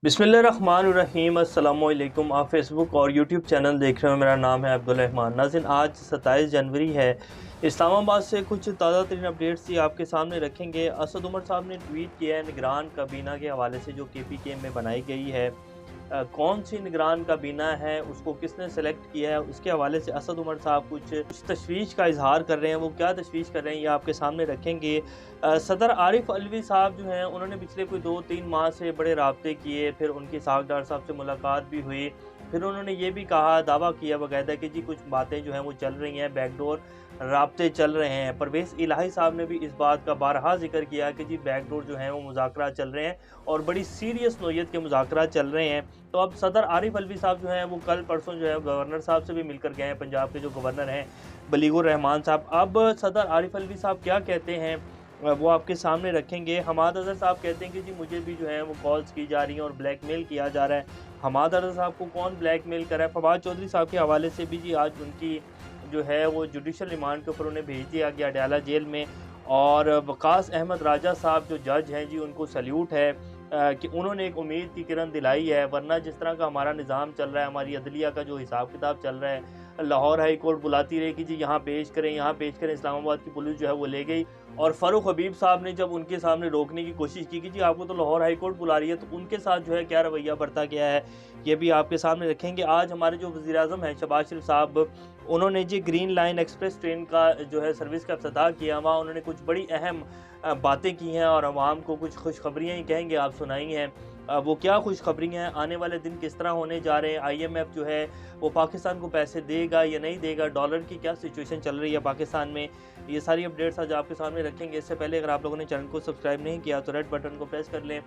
बिस्मिल्लाहिर्रहमानिर्रहीम अस्सलामुअलैकुम। आप फेसबुक और यूट्यूब चैनल देख रहे हो। मेरा नाम है अब्दुल रहमान। नाज़रीन, आज 27 जनवरी है। इस्लामाबाद से कुछ ताज़ा तरीन अपडेट्स ही आपके सामने रखेंगे। असद उमर साहब ने ट्वीट किया है निगरान काबीना के हवाले से जो KPK में बनाई गई है। कौन सी निगरान काबीना है, उसको किसने सेलेक्ट किया है, उसके हवाले से असद उमर साहब कुछ तशवीश का इजहार कर रहे हैं। वो क्या तशवीश कर रहे हैं ये आपके सामने रखेंगे। सदर आरिफ अलवी साहब जो हैं उन्होंने पिछले कोई 2-3 माह से बड़े राब्ते किए, फिर उनकी साहबदार साहब से मुलाकात भी हुई। फिर उन्होंने ये भी कहा, दावा किया बाकायदा कि जी कुछ बातें जो हैं वो चल रही हैं, बैकडोर राब्ते चल रहे हैं। परवेज़ इलाही साहब ने भी इस बात का बारहा जिक्र किया कि जी बैकडोर जो हैं वो मुज़ाकरात चल रहे हैं और बड़ी सीरियस नौइयत के मुज़ाकरात चल रहे हैं। तो अब सदर आरिफ अलवी साहब जो हैं वो कल परसों जो है गवर्नर साहब से भी मिलकर गए हैं, पंजाब के जो गवर्नर हैं बलीगुर रहमान साहब। अब सदर आरिफ अलवी साहब क्या कहते हैं वो आपके सामने रखेंगे। हमाद अज़हर साहब कहते हैं कि जी मुझे भी जो है वो कॉल्स की जा रही हैं और ब्लैकमेल किया जा रहा है। हमाद अज़हर साहब को कौन ब्लैकमेल कर रहा है? फवाद चौधरी साहब के हवाले से भी जी आज उनकी जो है वो जुडिशल रिमांड के ऊपर उन्हें भेज दिया गया अडयाला जेल में। और वकास अहमद राजा साहब जो जज हैं जी उनको सल्यूट है कि उन्होंने एक उम्मीद की किरण दिलाई है। वरना जिस तरह का हमारा निज़ाम चल रहा है, हमारी अदलिया का जो हिसाब किताब चल रहा है, लाहौर हाई कोर्ट बुलाती रही कि जी यहाँ पेश करें, यहाँ पेश करें, इस्लामाबाद की पुलिस जो है वो ले गई। और फ़ारूक हबीब साहब ने जब उनके सामने रोकने की कोशिश की कि जी आपको तो लाहौर हाई कोर्ट बुला रही है, तो उनके साथ जो है क्या रवैया बरता गया है ये भी आपके सामने रखेंगे। आज हमारे जो वज़ीर आज़म हैं शहबाज शरीफ साहब, उन्होंने जी ग्रीन लाइन एक्सप्रेस ट्रेन का जो है सर्विस का इफ्तिताह किया। वहाँ उन्होंने कुछ बड़ी अहम बातें की हैं और आवाम को कुछ खुशखबरियाँ ही कहेंगे आप सुनाई हैं। वो क्या खुशखबरियाँ हैं, आने वाले दिन किस तरह होने जा रहे हैं, IMF जो है वो पाकिस्तान को पैसे देगा या नहीं देगा, डॉलर की क्या सिचुएशन चल रही है पाकिस्तान में, ये सारी अपडेट्स आज आपके सामने रखेंगे। इससे पहले अगर आप लोगों ने चैनल को सब्सक्राइब नहीं किया तो रेड बटन को प्रेस कर लें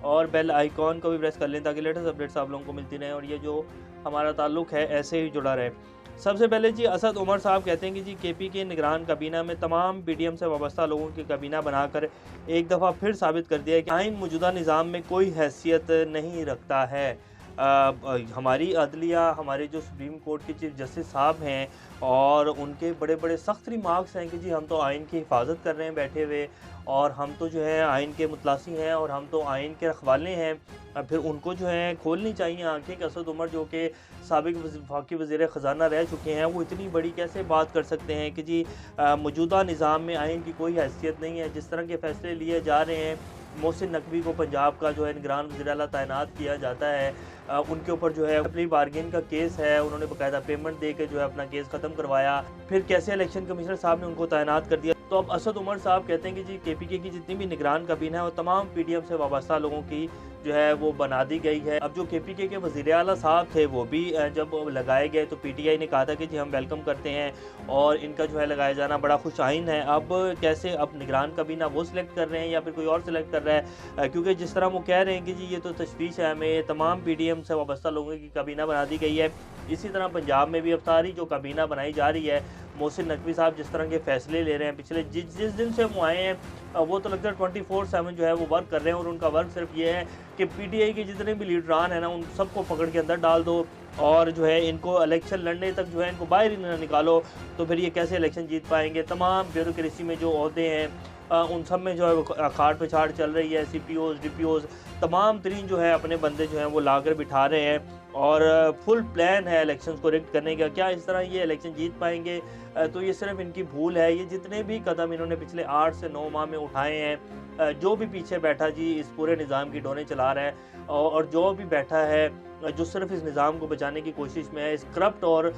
और बेल आइकॉन को भी प्रेस कर लें ताकि लेटेस्ट अपडेट्स आप लोगों को मिलती रहें और ये जो हमारा ताल्लुक़ है ऐसे ही जुड़ा रहे। सबसे पहले जी असद उमर साहब कहते हैं कि जी KPK निगरान काबीना में तमाम PDM से वाबस्ता लोगों की काबीना बनाकर एक दफ़ा फिर साबित कर दिया है कि आइन मौजूदा निज़ाम में कोई हैसियत नहीं रखता है। हमारी अदलिया, हमारे जो सुप्रीम कोर्ट के चीफ जस्टिस साहब हैं और उनके बड़े बड़े सख्त रिमार्क्स हैं कि जी हम तो आइन की हिफाजत कर रहे हैं बैठे हुए, और हम तो जो है आइन के मुतलासी हैं और हम तो आइन के रखवाले हैं। फिर उनको जो है खोलनी चाहिए आंखें कि असद उमर जो कि साबिक वफाकी वज़ीर ख़जाना रह चुके हैं वो इतनी बड़ी कैसे बात कर सकते हैं कि जी मौजूदा निज़ाम में आइन की कोई हैसियत नहीं है। जिस तरह के फ़ैसले लिए जा रहे हैं, मोहसिन नकवी को पंजाब का जो है निगरान वज़ीर आला तैनात किया जाता है, उनके ऊपर जो है प्ली बार्गेन का केस है, उन्होंने बाकायदा पेमेंट दे के जो है अपना केस ख़त्म करवाया, फिर कैसे इलेक्शन कमिश्नर साहब ने उनको तैनात कर दिया। तो अब असद उमर साहब कहते हैं कि जी KPK की जितनी भी निगरान काबीना है वो तमाम PDM से वाबस्ता लोगों की जो है वो बना दी गई है। अब जो KPK के वज़ीर आला साहब थे वो भी जब लगाए गए तो PTI ने कहा था कि जी हम वेलकम करते हैं और इनका जो है लगाया जाना बड़ा खुश आइन है। अब कैसे अब निगरान काबीना वो सिलेक्ट कर रहे हैं या फिर कोई और सिलेक्ट कर रहा है, क्योंकि जिस तरह वो कह रहे हैं कि जी ये तो तशवीश है, हमें तमाम PDM से वाबस्ता लोगों की काबीना बना दी गई है। इसी तरह पंजाब में भी अब सारी जो काबीना बनाई जा रही है, मोहसिन नकवी साहब जिस तरह के फ़ैसले ले रहे हैं, पिछले जिस दिन से वो आए हैं वो तो लगता है 24/7 जो है वो वर्क कर रहे हैं और उनका वर्क सिर्फ ये है कि PTI के जितने भी लीडरान हैं ना उन सबको पकड़ के अंदर डाल दो और जो है इनको इलेक्शन लड़ने तक जो है इनको बाहर ही ना निकालो, तो फिर ये कैसे इलेक्शन जीत पाएंगे। तमाम ब्यूरोक्रेसी में जो ओहदे हैं उन सब में जो है वो खाट पे छाट चल रही है। CPOs DPOs तमाम तरीन जो है अपने बंदे जो हैं वो लाकर बिठा रहे हैं और फुल प्लान है इलेक्शंस को रिग्ट करने का। क्या इस तरह ये इलेक्शन जीत पाएंगे? तो ये सिर्फ इनकी भूल है। ये जितने भी कदम इन्होंने पिछले 8 से 9 माह में उठाए हैं, जो भी पीछे बैठा जी इस पूरे निज़ाम की डोनें चला रहा है और जो भी बैठा है जो सिर्फ इस निज़ाम को बचाने की कोशिश में है, इस करप्ट और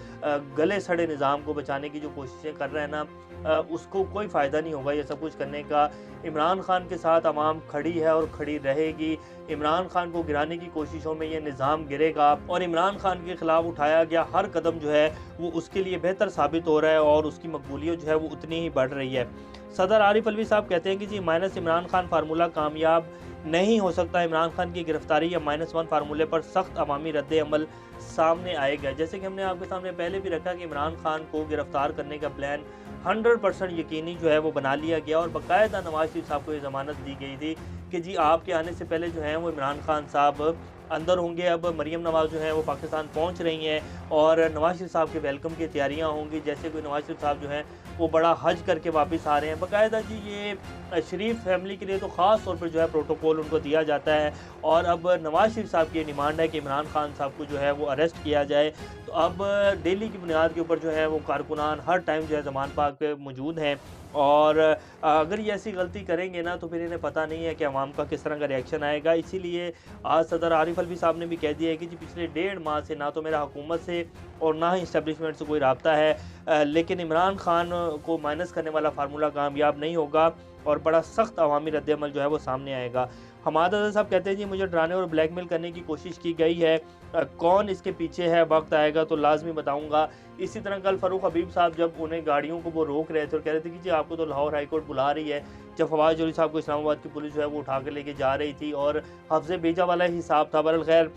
गले सड़े निज़ाम को बचाने की जो कोशिशें कर रहे हैं ना, उसको कोई फ़ायदा नहीं होगा ये सब कुछ करने का। इमरान खान के साथ आवाम खड़ी है और खड़ी रहेगी। इमरान खान को गिराने की कोशिशों में ये निज़ाम गिरेगा और इमरान खान के ख़िलाफ़ उठाया गया हर कदम जो है वो उसके लिए बेहतर साबित हो रहा है और उसकी मकबूलियत जो है वो उतनी ही बढ़ रही है। सदर आरिफ अलवी साहब कहते हैं कि जी माइनस इमरान खान फार्मूला कामयाब नहीं हो सकता। इमरान खान की गिरफ्तारी या -1 फार्मूले पर सख्त अवामी रद्द अमल सामने आएगा। जैसे कि हमने आपके सामने पहले भी रखा कि इमरान खान को गिरफ्तार करने का प्लान 100% यकीनी जो है वो बना लिया गया और बाकायदा नवाज शरीफ साहब को ये ज़मानत दी गई थी कि जी आपके आने से पहले जो है वो इमरान खान साहब अंदर होंगे। अब मरीम नवाज़ जो है वो पाकिस्तान पहुंच रही हैं और नवाज़ शरीफ साहब के वेलकम की तैयारियां होंगी, जैसे कोई नवाज़ शरीफ साहब जो हैं वो बड़ा हज करके वापस आ रहे हैं। बाकायदा जी ये शरीफ फैमिली के लिए तो ख़ास तौर पर जो है प्रोटोकॉल उनको दिया जाता है। और अब नवाज़ शरीफ साहब की डिमांड है कि इमरान खान साहब को जो है वो अरेस्ट किया जाए। तो अब डेली की बुनियाद के ऊपर जो है वो कारकुनान हर टाइम जो है ज़मान पाक पे मौजूद हैं। और अगर ये ऐसी गलती करेंगे ना तो फिर इन्हें पता नहीं है कि अवाम का किस तरह का रिएक्शन आएगा। इसीलिए आज सदर आरिफ अलवी साहब ने भी कह दिया है कि जी पिछले 1.5 माह से ना तो मेरा हुकूमत से और ना ही इस्टेब्लिशमेंट से कोई राब्ता है, लेकिन इमरान खान को माइनस करने वाला फार्मूला कामयाब नहीं होगा और बड़ा सख्त अवामी रद्द-ए-अमल जो है वो सामने आएगा। हमाद अज़हर साहब कहते हैं जी मुझे डराने और ब्लैकमेल करने की कोशिश की गई है, कौन इसके पीछे है वक्त आएगा तो लाजमी बताऊंगा। इसी तरह कल फ़ारूक हबीब साहब जब उन्हें गाड़ियों को वो रोक रहे थे और कह रहे थे कि जी आपको तो लाहौर हाई कोर्ट बुला रही है, जब फवाद जोहरी साहब को इस्लामाबाद की पुलिस जो है वो उठा कर लेके जा रही थी और हफ्ज़े बेजा वाला हिसाब था। बहरहाल खैर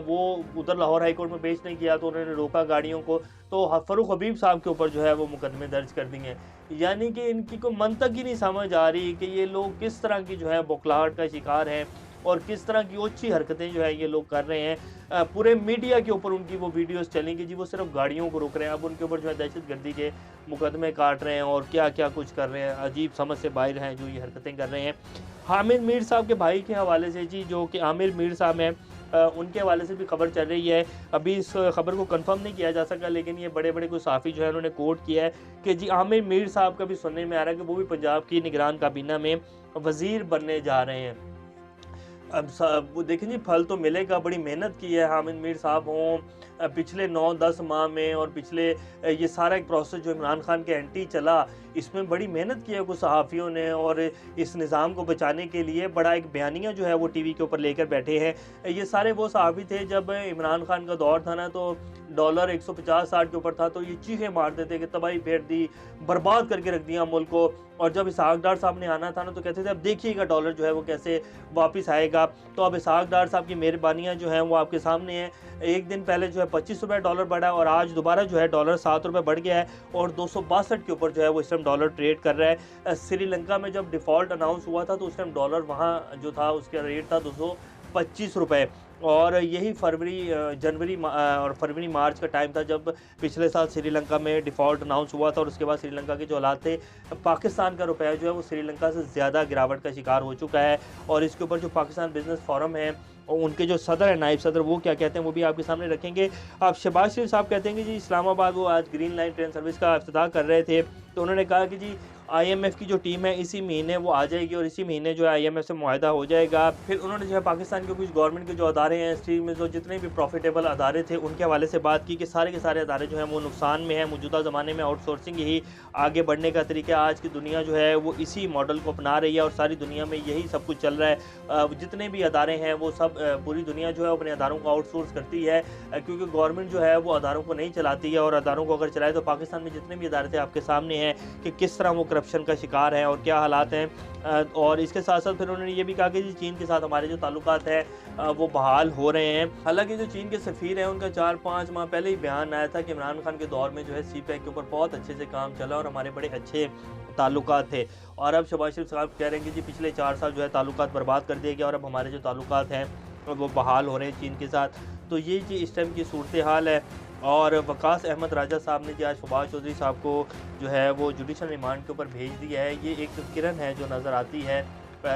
वो उधर लाहौर हाई कोर्ट में पेश नहीं किया तो उन्होंने रोका गाड़ियों को, तो फ़ारूक हबीब साहब के ऊपर जो है वो मुकदमे दर्ज कर दिए। यानी कि इनकी कोई मंतक ही नहीं समझ आ रही कि ये लोग किस तरह की जो है बौखलाहट का शिकार हैं और किस तरह की ओछी हरकतें जो है ये लोग कर रहे हैं। पूरे मीडिया के ऊपर उनकी वो वीडियोस चलेंगी जी, वो सिर्फ गाड़ियों को रोक रहे हैं। अब उनके ऊपर जो है दहशतगर्दी के मुकदमे काट रहे हैं और क्या क्या कुछ कर रहे हैं, अजीब समझ से बाहर हैं जो ये हरकतें कर रहे हैं। हामिद मीर साहब के भाई के हवाले से जी, जो कि आमिर मीर साहब हैं, उनके हवाले से भी खबर चल रही है। अभी इस खबर को कंफर्म नहीं किया जा सका, लेकिन ये बड़े बड़े कोई सहाफ़ी जो है उन्होंने कोट किया है कि जी आमिर मीर साहब का भी सुनने में आ रहा है कि वो भी पंजाब की निगरान काबीना में वज़ीर बनने जा रहे हैं। अब वो देखें जी फल तो मिलेगा, बड़ी मेहनत की है हामिद मीर साहब हों पिछले 9-10 माह में, और पिछले ये सारा एक प्रोसेस जो इमरान खान के एंटी चला इसमें बड़ी मेहनत की है कुछ सहाफ़ियों ने, और इस निज़ाम को बचाने के लिए बड़ा एक बयानिया जो है वो टीवी के ऊपर लेकर बैठे हैं। ये सारे वो सहाफ़ी थे जब इमरान खान का दौर था ना, तो डॉलर 150-60 के ऊपर था, तो ये चीखें मारते थे कि तबाही फेर दी, बर्बाद करके रख दिया मुल्क को। और जब इसहाक डार साहब ने आना था ना तो कहते थे अब देखिएगा डॉलर जो है वो कैसे वापस आएगा। तो अब इसहाक डार साहब की मेहरबानियाँ जो हैं वो आपके सामने हैं। एक दिन पहले जो है 25 रुपये डॉलर बढ़ा और आज दोबारा जो है डॉलर 7 रुपये बढ़ गया है और 262 के ऊपर जो है वो इस टाइम डॉलर ट्रेड कर रहा है। श्रीलंका में जब डिफ़ॉल्ट अनाउंस हुआ था तो उस टाइम डॉलर वहाँ जो था उसका रेट था 225 रुपये, और यही जनवरी और फरवरी मार्च का टाइम था जब पिछले साल श्रीलंका में डिफ़ॉल्ट अनाउंस हुआ था। और उसके बाद श्रीलंका के जो हालात थे, पाकिस्तान का रुपया जो है वो श्रीलंका से ज़्यादा गिरावट का शिकार हो चुका है। और इसके ऊपर जो पाकिस्तान बिजनेस फोरम है और उनके जो सदर है, नायब सदर, वो क्या कहते हैं वो भी आपके सामने रखेंगे। आप शहबाज शरीफ साहब कहते हैं कि जी इस्लामाबाद वो आज ग्रीन लाइन ट्रेन सर्विस का इफ्तिताह कर रहे थे, तो उन्होंने कहा कि जी IMF की जो टीम है इसी महीने वो आ जाएगी और इसी महीने जो है IMF से मुआहदा हो जाएगा। फिर उन्होंने जो है पाकिस्तान के कुछ गवर्नमेंट के जो अदारे हैं, स्टील में जो जितने भी प्रॉफिटेबल अदारे थे उनके हवाले से बात की कि सारे के सारे अदारे जो हैं वो नुकसान में हैं। मौजूदा ज़माने में आउटसोर्सिंग ही आगे बढ़ने का तरीका, आज की दुनिया जो है वो इसी मॉडल को अपना रही है और सारी दुनिया में यही सब कुछ चल रहा है। जितने भी अदारे हैं वो सब पूरी दुनिया जो है अपने अदारों को आउटसोर्स करती है, क्योंकि गवर्नमेंट जो है वो अदारों को नहीं चलाती है। और अदारों को अगर चलाए तो पाकिस्तान में जितने भी अदारे थे आपके सामने हैं कि किस तरह वो करप्शन का शिकार है और क्या हालात हैं। और इसके साथ साथ फिर उन्होंने ये भी कहा कि जी चीन के साथ हमारे जो ताल्लुकात हैं वो बहाल हो रहे हैं। हालांकि जो चीन के सफ़ीर हैं उनका 4-5 माह पहले ही बयान आया था कि इमरान खान के दौर में जो है CPEC के ऊपर बहुत अच्छे से काम चला और हमारे बड़े अच्छे ताल्लुकात थे। और अब शहबाज शरीफ साहब कह रहे हैं कि जी पिछले 4 साल जो है ताल्लुकात बर्बाद कर दिए गए और अब हमारे जो ताल्लुकात हैं वो बहाल हो रहे हैं चीन के साथ। तो ये जी इस टाइम की सूरत हाल है। और वकास अहमद राजा साहब ने जी आज फवाद चौधरी साहब को जो है वो जुडिशल रिमांड के ऊपर भेज दिया है। ये एक किरण है जो नज़र आती है,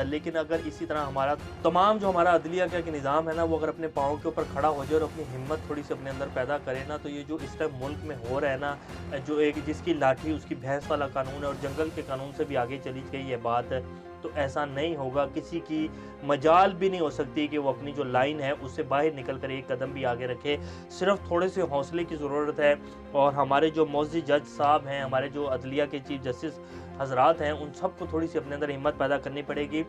लेकिन अगर इसी तरह हमारा तमाम जो हमारा अदलिया का निज़ाम है ना वो अगर अपने पाँव के ऊपर खड़ा हो जाए और अपनी हिम्मत थोड़ी सी अपने अंदर पैदा करे ना, तो ये जो इस टाइम मुल्क में हो रहा है ना, जो एक जिसकी लाठी उसकी भैंस वाला कानून है और जंगल के कानून से भी आगे चली गई है बात, तो ऐसा नहीं होगा। किसी की मजाल भी नहीं हो सकती कि वो अपनी जो लाइन है उससे बाहर निकल कर एक कदम भी आगे रखे। सिर्फ थोड़े से हौसले की ज़रूरत है। और हमारे जो मौजूद जज साहब हैं, हमारे जो अदलिया के चीफ जस्टिस हजरात हैं, उन सबको थोड़ी सी अपने अंदर हिम्मत पैदा करनी पड़ेगी।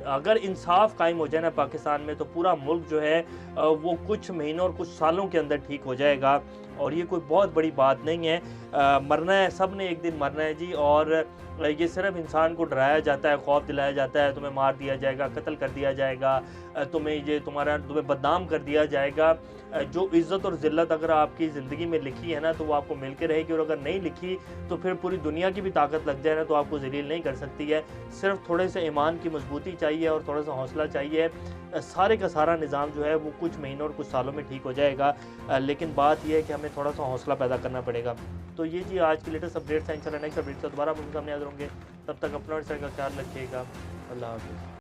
अगर इंसाफ कायम हो जाए ना पाकिस्तान में, तो पूरा मुल्क जो है वो कुछ महीनों और कुछ सालों के अंदर ठीक हो जाएगा। और ये कोई बहुत बड़ी बात नहीं है। मरना है, सब ने एक दिन मरना है जी। और ये सिर्फ इंसान को डराया जाता है, खौफ दिलाया जाता है, तुम्हें मार दिया जाएगा, कत्ल कर दिया जाएगा, तुम्हें बदनाम कर दिया जाएगा। जो इज़्ज़त और ज़िल्लत अगर आपकी ज़िंदगी में लिखी है ना, तो वो आपको मिल के रहेगी, और अगर नहीं लिखी तो फिर पूरी दुनिया की भी ताकत लग जाए ना, तो आपको ज़लील नहीं कर सकती है। सिर्फ थोड़े से ईमान की मजबूती चाहिए और थोड़ा सा हौसला चाहिए। सारे का सारा निज़ाम जो है वो कुछ महीनों और कुछ सालों में ठीक हो जाएगा। लेकिन बात यह है कि हमें थोड़ा सा हौसला पैदा करना पड़ेगा। तो ये जी आज की लेटेस्ट अपडेट्स हैं। इंशाल्लाह नेक्स्ट अपडेट से दोबारा आपके सामने हाज़िर होंगे। तब तक अपना और सर का ख्याल रखिएगा। अल्लाह हाफ़िज़।